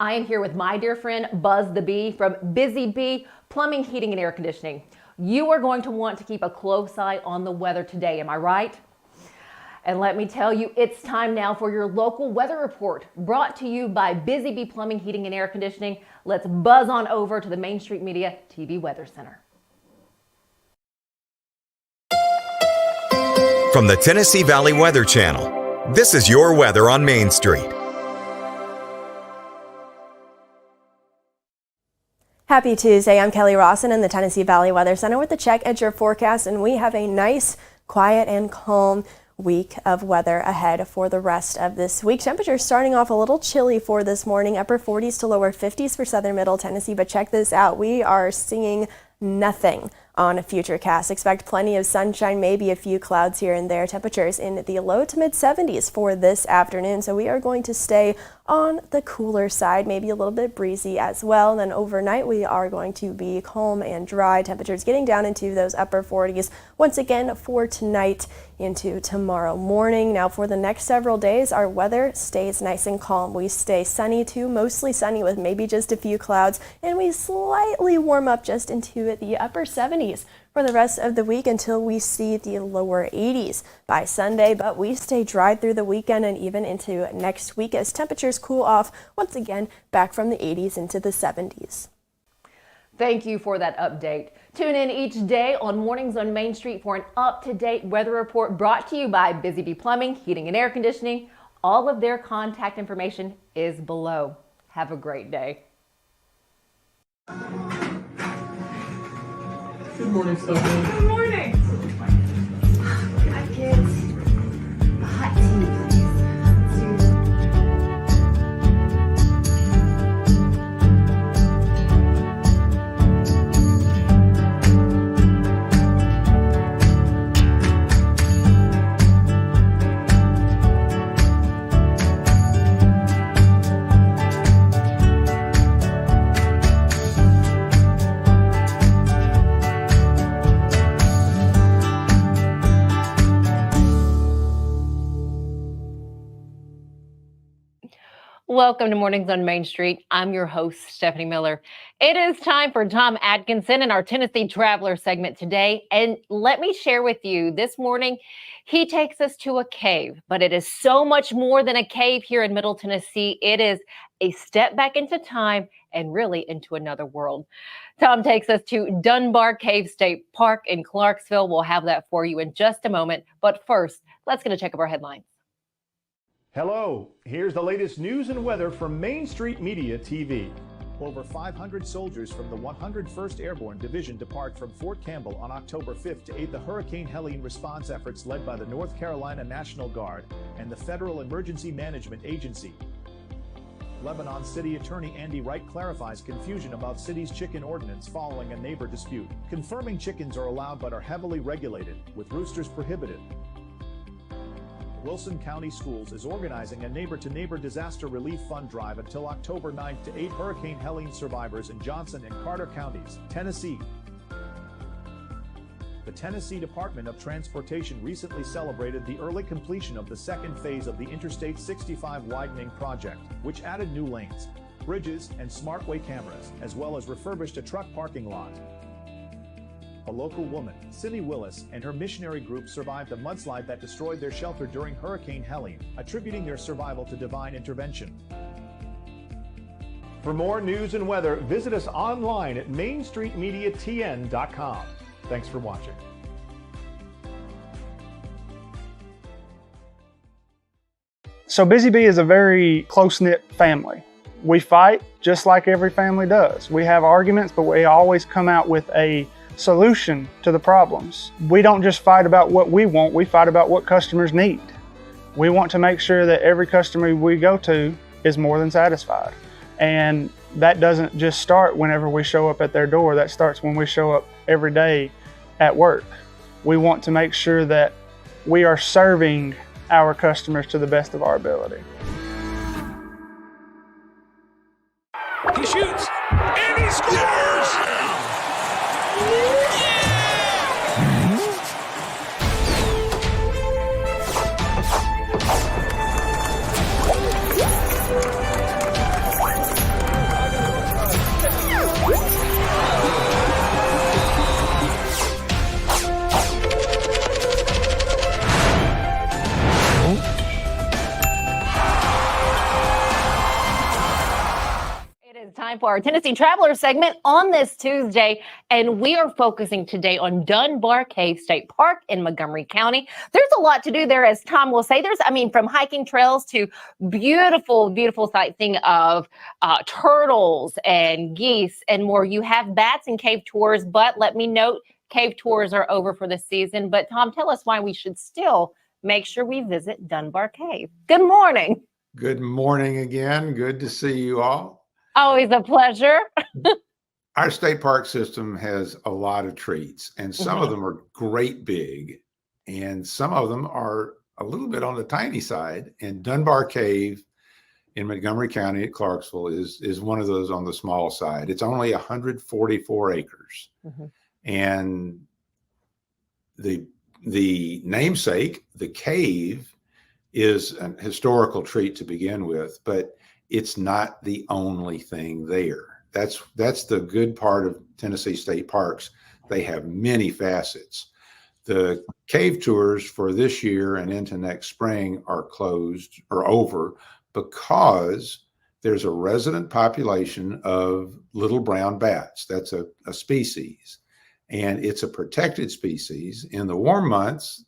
I am here with my dear friend Buzz the Bee from Busy Bee Plumbing, Heating, and Air Conditioning. You are going to want to keep a close eye on the weather today, am I right? And let me tell you, it's time now for your local weather report, brought to you by Busy Bee Plumbing, Heating, and Air Conditioning. Let's buzz on over to the Main Street Media TV Weather Center. From the Tennessee Valley Weather Channel, this is your weather on Main Street. Happy Tuesday. I'm Kelly Rawson in the Tennessee Valley Weather Center with a check at your forecast, and we have a nice, quiet, and calm week of weather ahead for the rest of this week. Temperatures starting off a little chilly for this morning, upper 40s to lower 50s for southern middle Tennessee, but check this out. We are seeing nothing on Futurecast. Expect plenty of sunshine, maybe a few clouds here and there. Temperatures in the low to mid 70s for this afternoon. So we are going to stay on the cooler side, maybe a little bit breezy as well. And then overnight we are going to be calm and dry. Temperatures getting down into those upper 40s once again for tonight into tomorrow morning. Now for the next several days, our weather stays nice and calm. We stay sunny to mostly sunny with maybe just a few clouds, and we slightly warm up just into the upper 70s for the rest of the week until we see the lower 80s by Sunday. But we stay dry through the weekend and even into next week as temperatures cool off once again back from the 80s into the 70s. Thank you for that update. Tune in each day on Mornings on Main Street for an up-to-date weather report brought to you by Busy Bee Plumbing, Heating, and Air Conditioning. All of their contact information is below. Have a great day. Good morning, Stefanie. Good morning. Hi, kids. A hot tea, please. Welcome to Mornings on Main Street. I'm your host, Stefanie Miller. It is time for Tom Adkinson and our Tennessee Traveler segment today. And let me share with you this morning, he takes us to a cave, but it is so much more than a cave here in Middle Tennessee. It is a step back into time and really into another world. Tom takes us to Dunbar Cave State Park in Clarksville. We'll have that for you in just a moment. But first, let's get a check of our headlines. Hello, here's the latest news and weather from Main Street Media TV. Over 500 soldiers from the 101st Airborne Division depart from Fort Campbell on October 5th to aid the Hurricane Helene response efforts led by the North Carolina National Guard and the Federal Emergency Management Agency. Lebanon City Attorney Andy Wright clarifies confusion about city's chicken ordinance following a neighbor dispute, confirming chickens are allowed but are heavily regulated, with roosters prohibited. Wilson County Schools is organizing a neighbor-to-neighbor disaster relief fund drive until October 9th to aid Hurricane Helene survivors in Johnson and Carter counties, Tennessee. The Tennessee Department of Transportation recently celebrated the early completion of the second phase of the Interstate 65 widening project, which added new lanes, bridges, and SmartWay cameras, as well as refurbished a truck parking lot. A local woman, Cindy Willis, and her missionary group survived a mudslide that destroyed their shelter during Hurricane Helene, attributing their survival to divine intervention. For more news and weather, visit us online at mainstreetmediatn.com. Thanks for watching. So Busy Bee is a very close-knit family. We fight just like every family does. We have arguments, but we always come out with a solution to the problems. We don't just fight about what we want, we fight about what customers need. We want to make sure that every customer we go to is more than satisfied. And that doesn't just start whenever we show up at their door, that starts when we show up every day at work. We want to make sure that we are serving our customers to the best of our ability. He shoots and he scores! It's time for our Tennessee Traveler segment on this Tuesday, and we are focusing today on Dunbar Cave State Park in Montgomery County. There's a lot to do there, as Tom will say. From hiking trails to beautiful, beautiful sightseeing of turtles and geese and more. You have bats and cave tours, but let me note, cave tours are over for the season. But Tom, tell us why we should still make sure we visit Dunbar Cave. Good morning. Good morning again. Good to see you all. Always a pleasure. Our state park system has a lot of treats, and some of them are great big, and some of them are a little bit on the tiny side. And Dunbar Cave in Montgomery County at Clarksville is one of those on the small side. It's only 144 acres. And the namesake, the cave, is an historical treat to begin with, but it's not the only thing there. That's the good part of Tennessee State Parks. They have many facets. The cave tours for this year and into next spring are closed or over because there's a resident population of little brown bats. That's a species, and it's a protected species. In the warm months,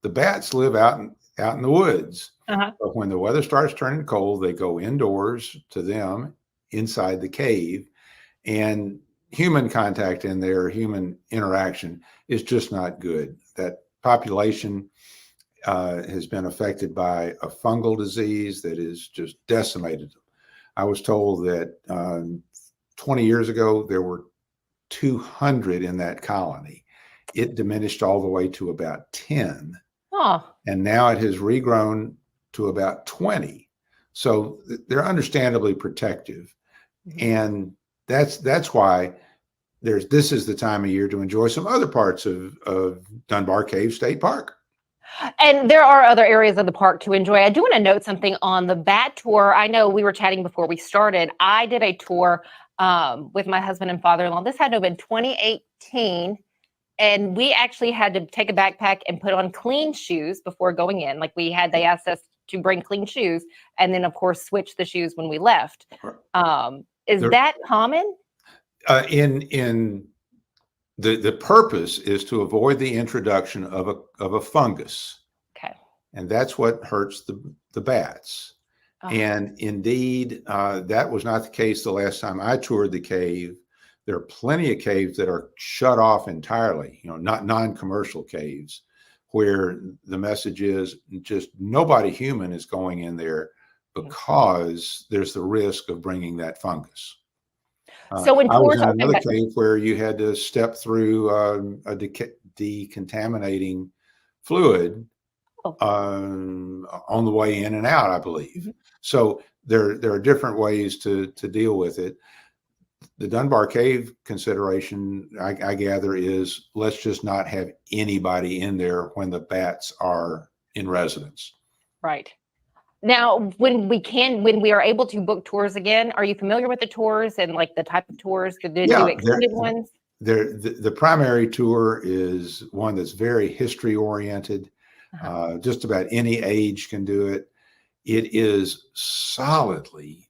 the bats live out in the woods. But when the weather starts turning cold, they go indoors to them inside the cave, and human contact in there, human interaction is just not good. That population has been affected by a fungal disease that is just decimated them. I was told that 20 years ago, there were 200 in that colony. It diminished all the way to about 10. And now it has regrown to about 20. So they're understandably protective. And that's why this is the time of year to enjoy some other parts of Dunbar Cave State Park. And there are other areas of the park to enjoy. I do want to note something on the bat tour. I know we were chatting before we started. I did a tour with my husband and father-in-law. This had to have been 2018. And we actually had to take a backpack and put on clean shoes before going in. They asked us to bring clean shoes and then, of course, switch the shoes when we left. Is that common? In the purpose is to avoid the introduction of a fungus. Okay. And that's what hurts the bats. And indeed, that was not the case the last time I toured the cave. There are plenty of caves that are shut off entirely, not non-commercial caves, where the message is just nobody human is going in there because there's the risk of bringing that fungus. So when tours I was in another cave where you had to step through a decontaminating fluid on the way in and out, I believe. So there are different ways to deal with it. The Dunbar Cave consideration, I gather, is let's just not have anybody in there when the bats are in residence. Right. Now, when we are able to book tours again, are you familiar with the tours and the type of tours? Did you do extended ones? The primary tour is one that's very history oriented. Just about any age can do it. It is solidly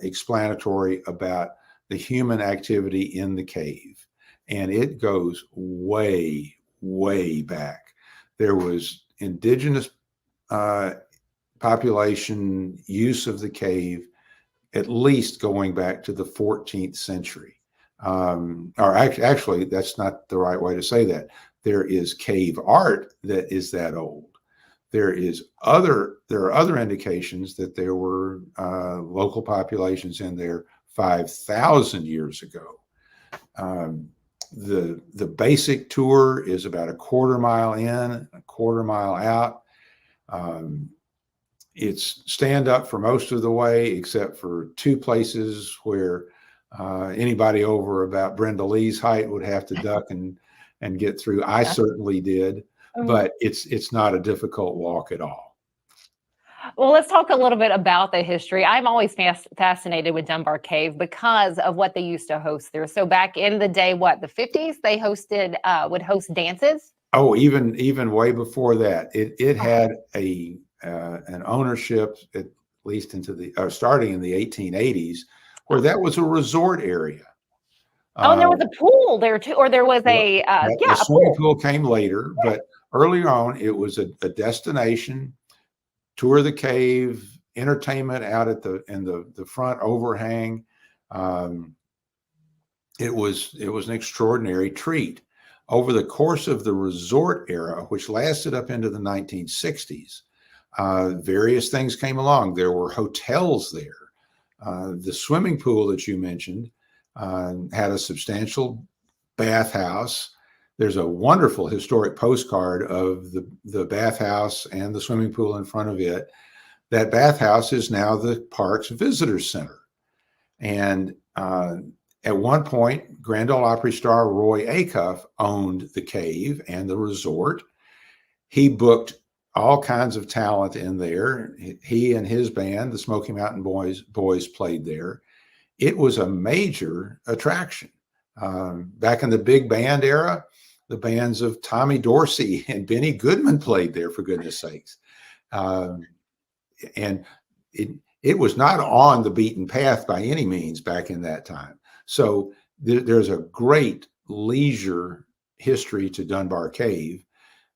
explanatory about the human activity in the cave. And it goes way, way back. There was indigenous population use of the cave, at least going back to the 14th century. Actually, that's not the right way to say that. There is cave art that is that old. There are other indications that there were local populations in there 5,000 years ago. The basic tour is about a quarter mile in, a quarter mile out. It's stand up for most of the way, except for two places where anybody over about Brenda Lee's height would have to duck and get through. I certainly did, but it's not a difficult walk at all. Well, let's talk a little bit about the history. I'm always fascinated with Dunbar Cave because of what they used to host there. So back in the day, the 50s, they would host dances. Oh, even way before that, it had an ownership, at least into starting in the 1880s, where that was a resort area. Oh, and there was a pool there too, or there was a The swimming pool came later, but earlier on it was a destination, tour of the cave, entertainment out at the front overhang. It was an extraordinary treat. Over the course of the resort era, which lasted up into the 1960s, various things came along. There were hotels there. The swimming pool that you mentioned had a substantial bathhouse. There's a wonderful historic postcard of the bathhouse and the swimming pool in front of it. That bathhouse is now the park's visitor center. And at one point, Grand Ole Opry star Roy Acuff owned the cave and the resort. He booked all kinds of talent in there. He and his band, the Smoky Mountain Boys, played there. It was a major attraction. Back in the big band era, the bands of Tommy Dorsey and Benny Goodman played there, for goodness sakes. And it was not on the beaten path by any means back in that time. So there's a great leisure history to Dunbar Cave.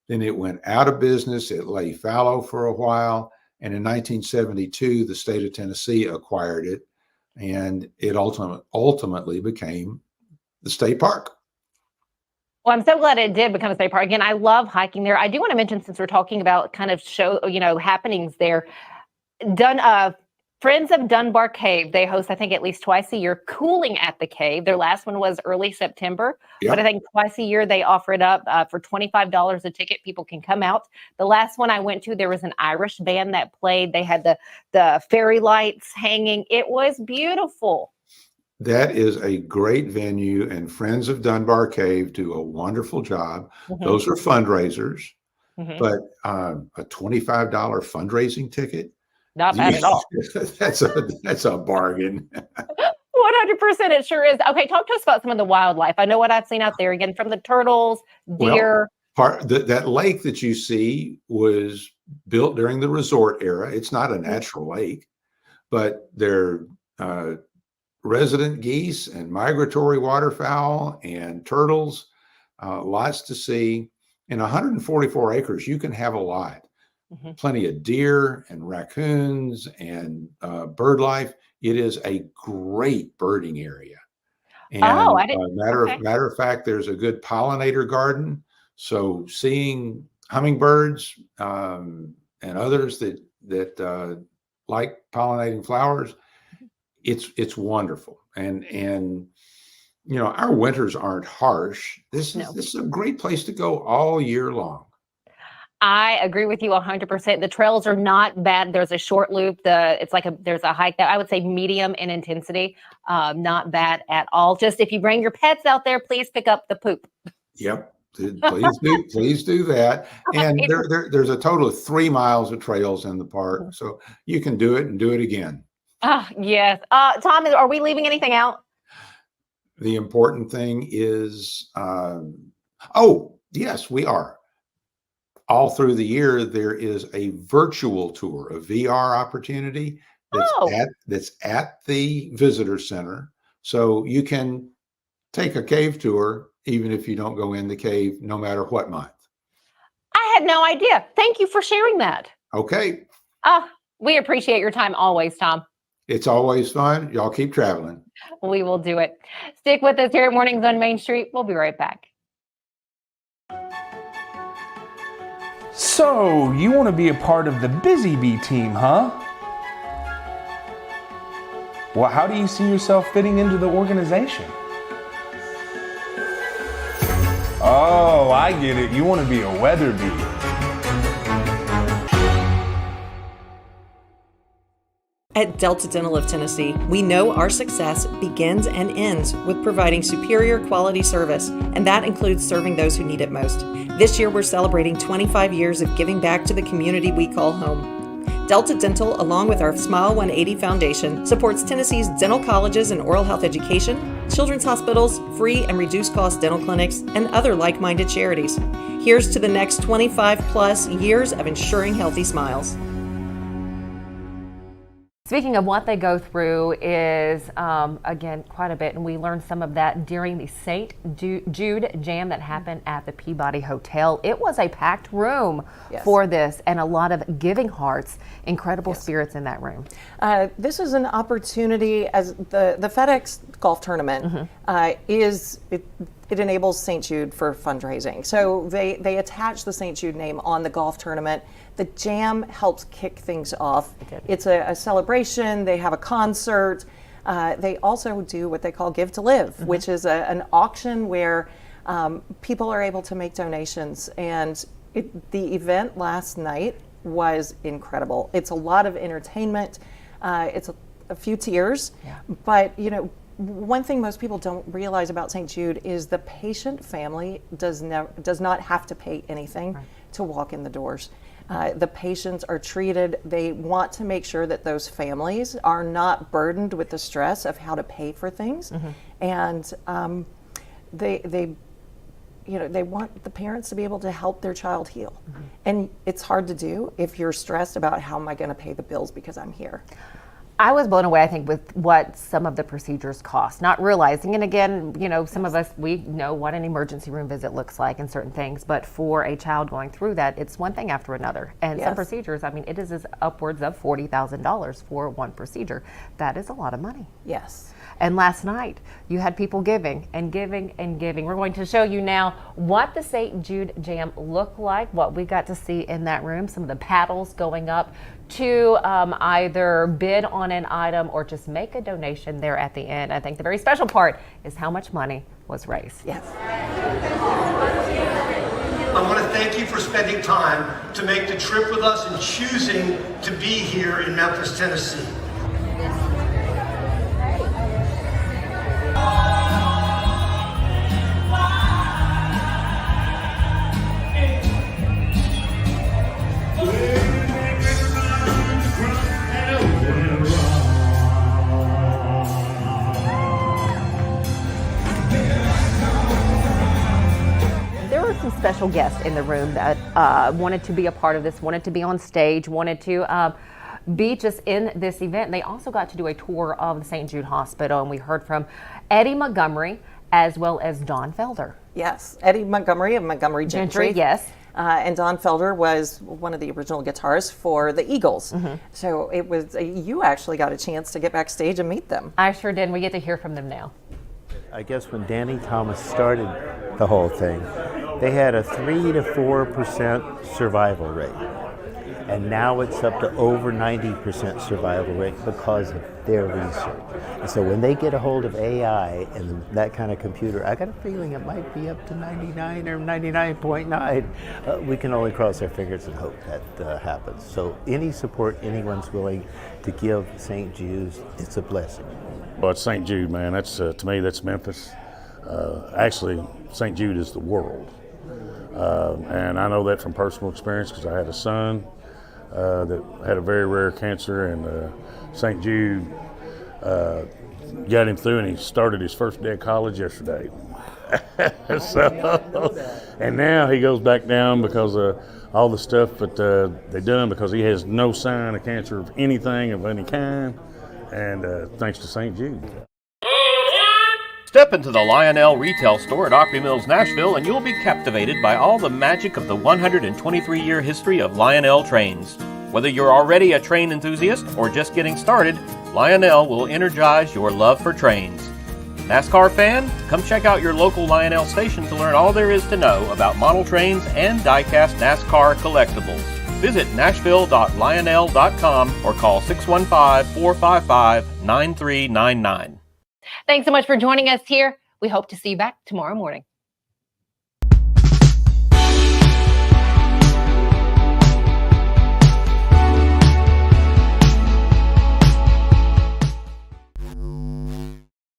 Then it went out of business. It lay fallow for a while. And in 1972, the state of Tennessee acquired it, and it ultimately became the state park. Well, I'm so glad it did become a state park. Again, I love hiking there. I do want to mention, since we're talking about kind of happenings there, Friends of Dunbar Cave, they host, I think, at least twice a year, Cooling at the Cave. Their last one was early September, but I think twice a year they offer it up for $25 a ticket. People can come out. The last one I went to, there was an Irish band that played. They had the fairy lights hanging. It was beautiful. That is a great venue, and Friends of Dunbar Cave do a wonderful job. Mm-hmm. Those are fundraisers, Mm-hmm. but a $25 fundraising ticket, not bad at all. That's a bargain. 100%, it sure is. Okay, talk to us about some of the wildlife. I know what I've seen out there, again, from the turtles, deer. That lake that you see was built during the resort era. It's not a natural lake, but they're resident geese and migratory waterfowl and turtles, lots to see. In 144 acres, you can have a lot. Mm-hmm. Plenty of deer and raccoons and bird life. It is a great birding area. And I didn't. Matter of fact, there's a good pollinator garden. So seeing hummingbirds and others that like pollinating flowers, it's wonderful. And our winters aren't harsh. This is a great place to go all year long. I agree with you 100%. The trails are not bad. There's a short loop. There's a hike that I would say medium in intensity. Not bad at all. Just if you bring your pets out there, please pick up the poop. Yep. Please do that. And there's a total of 3 miles of trails in the park. So you can do it and do it again. Yes. Tom, are we leaving anything out? The important thing is, yes, we are. All through the year, there is a virtual tour, a VR opportunity that's at the visitor center. So you can take a cave tour, even if you don't go in the cave, no matter what month. I had no idea. Thank you for sharing that. Okay. We appreciate your time always, Tom. It's always fun. Y'all keep traveling. We will do it. Stick with us here at Mornings on Main Street. We'll be right back. So, you want to be a part of the Busy Bee team, huh? Well, how do you see yourself fitting into the organization? Oh, I get it. You want to be a weather bee. At Delta Dental of Tennessee, we know our success begins and ends with providing superior quality service, and that includes serving those who need it most. This year, we're celebrating 25 years of giving back to the community we call home. Delta Dental, along with our Smile 180 Foundation, supports Tennessee's dental colleges and oral health education, children's hospitals, free and reduced cost dental clinics, and other like-minded charities. Here's to the next 25 plus years of ensuring healthy smiles. Speaking of what they go through is, again, quite a bit, and we learned some of that during the St. Jude Jam that happened at the Peabody Hotel. It was a packed room for this, and a lot of giving hearts, incredible spirits in that room. This is an opportunity, as the FedEx golf tournament it enables St. Jude for fundraising. So they attach the St. Jude name on the golf tournament. The Jam helps kick things off. It's a celebration. They have a concert. They also do what they call Give to Live, which is an auction where people are able to make donations. And the event last night was incredible. It's a lot of entertainment. It's a few tiers, but one thing most people don't realize about St. Jude is the patient family does not have to pay anything to walk in the doors. The patients are treated. They want to make sure that those families are not burdened with the stress of how to pay for things, and they want the parents to be able to help their child heal. And it's hard to do if you're stressed about how am I going to pay the bills because I'm here. I was blown away, I think, with what some of the procedures cost, not realizing, and again, some of us, we know what an emergency room visit looks like and certain things, but for a child going through that, it's one thing after another. And some procedures, it is upwards of $40,000 for one procedure. That is a lot of money. Yes. And last night, you had people giving and giving and giving. We're going to show you now what the St. Jude Jam looked like, what we got to see in that room, some of the paddles going up to either bid on an item or just make a donation there at the end. I think the very special part is how much money was raised. Yes. I want to thank you for spending time to make the trip with us and choosing to be here in Memphis, Tennessee. Special guests in the room that wanted to be a part of this, wanted to be on stage, wanted to be just in this event. They also got to do a tour of the St. Jude Hospital, and we heard from Eddie Montgomery as well as Don Felder. Yes, Eddie Montgomery of Montgomery Gentry. Yes. And Don Felder was one of the original guitarists for the Eagles. So it was, you actually got a chance to get backstage and meet them. I sure did, and we get to hear from them now. I guess when Danny Thomas started the whole thing, they had a 3 to 4% survival rate. And now it's up to over 90% survival rate because of their research. And so when they get a hold of AI and that kind of computer, I got a feeling it might be up to 99 or 99.9. We can only cross our fingers and hope that happens. So any support anyone's willing to give St. Jude's, it's a blessing. Well, it's St. Jude, man. That's to me, that's Memphis. Actually, St. Jude is the world. And I know that from personal experience because I had a son that had a very rare cancer, and St. Jude got him through, and he started his first day of college yesterday. And now he goes back down because of all the stuff that they done, because he has no sign of cancer of anything of any kind, and thanks to St. Jude. Step into the Lionel retail store at Opry Mills, Nashville, and you'll be captivated by all the magic of the 123-year history of Lionel trains. Whether you're already a train enthusiast or just getting started, Lionel will energize your love for trains. NASCAR fan? Come check out your local Lionel station to learn all there is to know about model trains and die-cast NASCAR collectibles. Visit nashville.lionel.com or call 615-455-9399. Thanks so much for joining us here. We hope to see you back tomorrow morning.